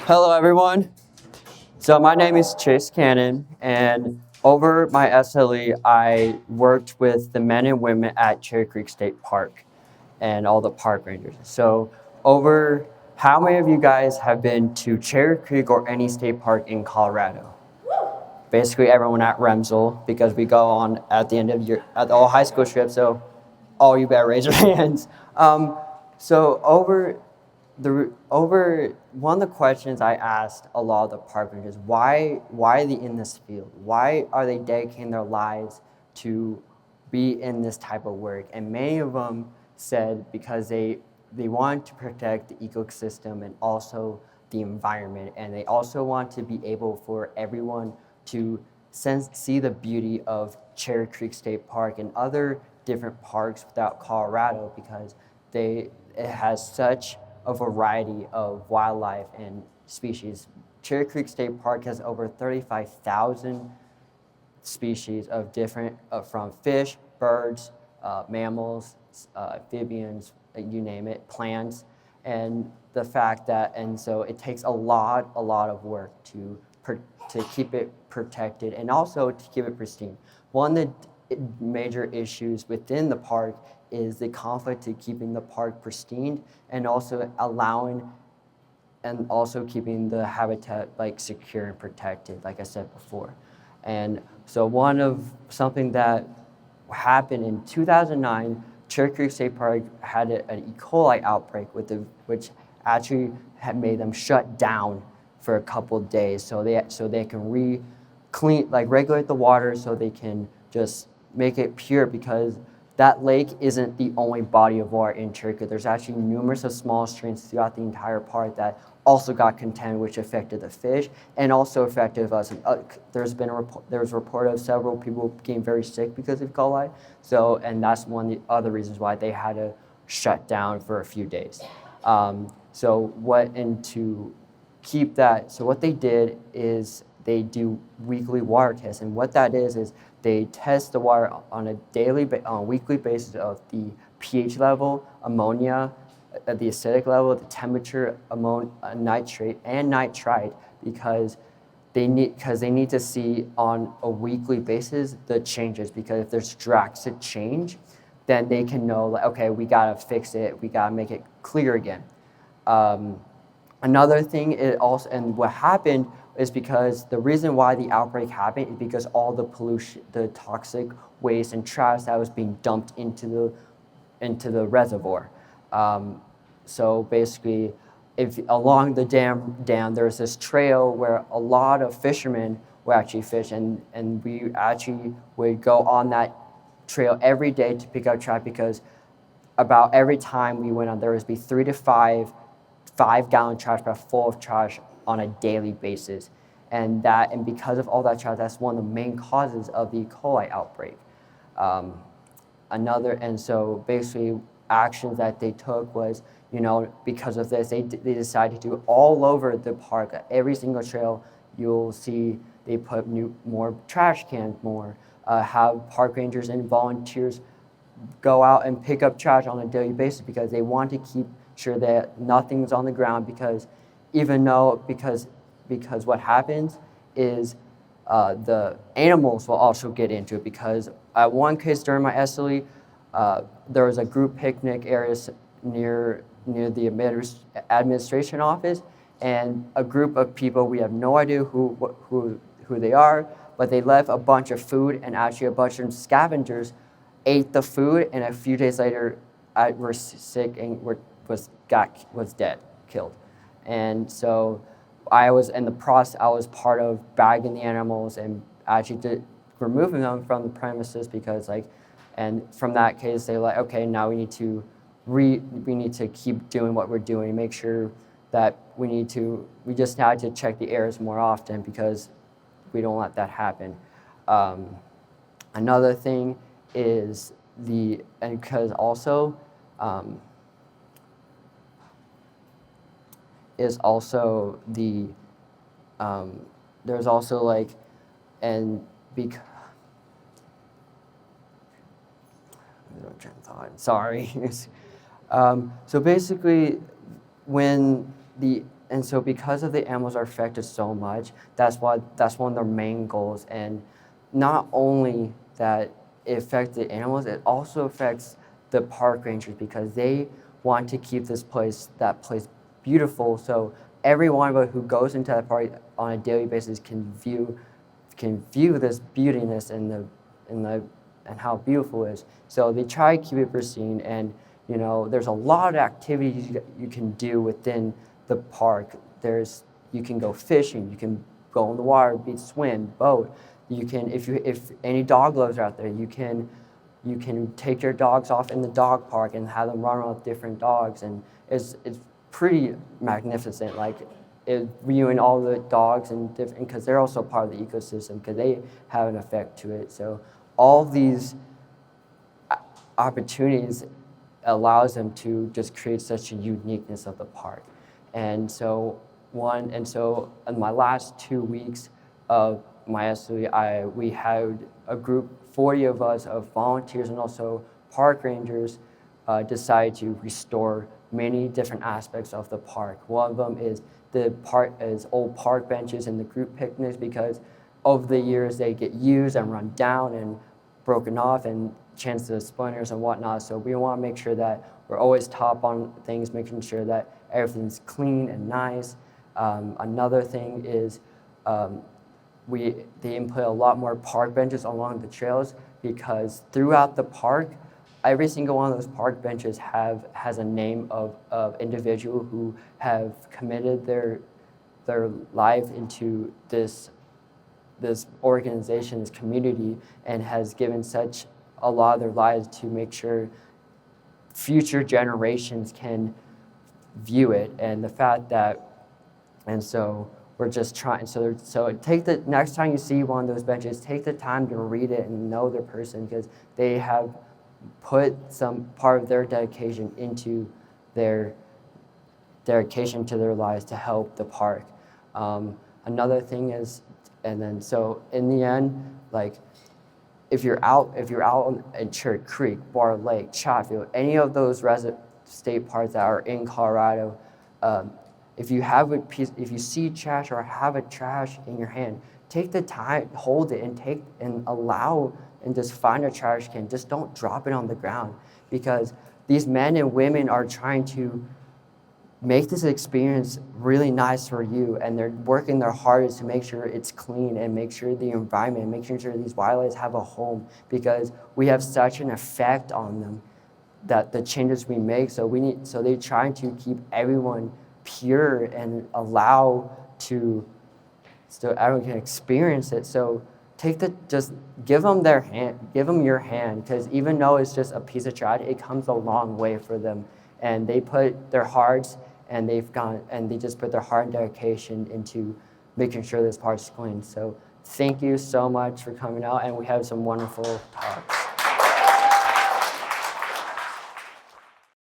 Hello, everyone. So my name is Chase Canon, and over my SLE, I worked with the men and women at Cherry Creek State Park and all the park rangers. So how many of you guys have been to Cherry Creek or any state park in Colorado? Basically everyone at Remsel, because we go on at the end of year at the all high school trip. So all you better raise your hands. So over one of the questions I asked a lot of the park rangers, why are they in this field? Why are they dedicating their lives to be in this type of work? And many of them said because they want to protect the ecosystem and also the environment, and they also want to be able for everyone to see the beauty of Cherry Creek State Park and other different parks without Colorado, because it has such a variety of wildlife and species. Cherry Creek State Park has over 35,000 species of different, from fish, birds, mammals, amphibians, you name it, plants, and the fact that, and so it takes a lot of work to keep it protected and also to keep it pristine. One of the major issues within the park is the conflict to keeping the park pristine and also keeping the habitat like secure and protected, like I said before. And so something that happened in 2009, Cherry Creek State Park had an E. coli outbreak which actually had made them shut down for a couple of days, so they can regulate the water, so they can just make it pure, because that lake isn't the only body of water in Cherry Creek. There's actually numerous of small streams throughout the entire park that also got contaminated, which affected the fish and also affected us. There was a report of several people getting very sick because of E. coli. And that's one of the other reasons why they had to shut down for a few days. So what they did is they do weekly water tests, and what that is they test the water on a weekly basis of the pH level, ammonia, the acidic level, the temperature, nitrate and nitrite, because they need to see on a weekly basis the changes, because if there's drastic change, then they can know, like, okay, we gotta fix it, we gotta make it clear again. Another thing and what happened is because the reason why the outbreak happened is because all the pollution, the toxic waste and trash that was being dumped into the reservoir. So basically, if along the dam there's this trail where a lot of fishermen would actually fish, and we actually would go on that trail every day to pick up trash, because about every time we went on, there would be 3 to 5-gallon trash bags full of trash on a daily basis. And because of all that trash, that's one of the main causes of the E. coli outbreak. And so basically actions that they took was, because of this, they decided to do all over the park, every single trail you'll see, they put more trash cans, have park rangers and volunteers go out and pick up trash on a daily basis, because they want to keep sure that nothing's on the ground, because what happens is the animals will also get into it, because at one case during my SLE, there was a group picnic area near the administration office, and a group of people, we have no idea who they are, but they left a bunch of food, and actually a bunch of scavengers ate the food, and a few days later were sick and was dead, killed. And so I was in the process, I was part of bagging the animals and actually removing them from the premises, because and from that case they were like, okay, now we need to keep doing what we're doing, make sure that we just had to check the areas more often, because we don't let that happen. Another thing is because also is also there's also sorry. So basically, when and so because of the animals are affected so much, that's one of their main goals. And not only that it affects the animals, it also affects the park rangers because they want to keep that place beautiful. So everyone who goes into that park on a daily basis can view this beautiness and how beautiful it is. So they try to keep it pristine, and there's a lot of activities you can do within the park. You can go fishing, you can go in the water, swim, boat. You can, if any dog lovers are out there, you can take your dogs off in the dog park and have them run around with different dogs, and it's pretty magnificent. Like viewing all the dogs and different, because they're also part of the ecosystem because they have an effect to it. So all these opportunities allows them to just create such a uniqueness of the park. And so in my last 2 weeks of my SLE, we had a group, 40 of us, of volunteers and also park rangers, decide to restore many different aspects of the park. One of them is old park benches and the group picnics, because over the years they get used and run down and broken off and chances of splinters and whatnot. So we want to make sure that we're always top on things, making sure that everything's clean and nice. Another thing is they input a lot more park benches along the trails, because throughout the park, every single one of those park benches has a name of individual who have committed their life into this organization, this community, and has given such a lot of their lives to make sure future generations can view it. And the fact that, and so we're just trying, so take the next time you see one of those benches, take the time to read it and know the person, because they have put some part of their dedication into their dedication to their lives to help the park. Another thing is, and then so in the end, like if you're out in Cherry Creek, Bar Lake, Chatfield, any of those state parks that are in Colorado, if you see trash or have a trash in your hand, take the time, hold it, and just find a trash can. Just don't drop it on the ground, because these men and women are trying to make this experience really nice for you, and they're working their hardest to make sure it's clean and make sure the environment, making sure these wildlife have a home, because we have such an effect on them that the changes we make. So they're trying to keep everyone pure and so everyone can experience it. So just give them your hand, because even though it's just a piece of trash, it comes a long way for them. And they put their hearts, and they just put their heart and dedication into making sure this park's clean. So thank you so much for coming out, and we have some wonderful talks.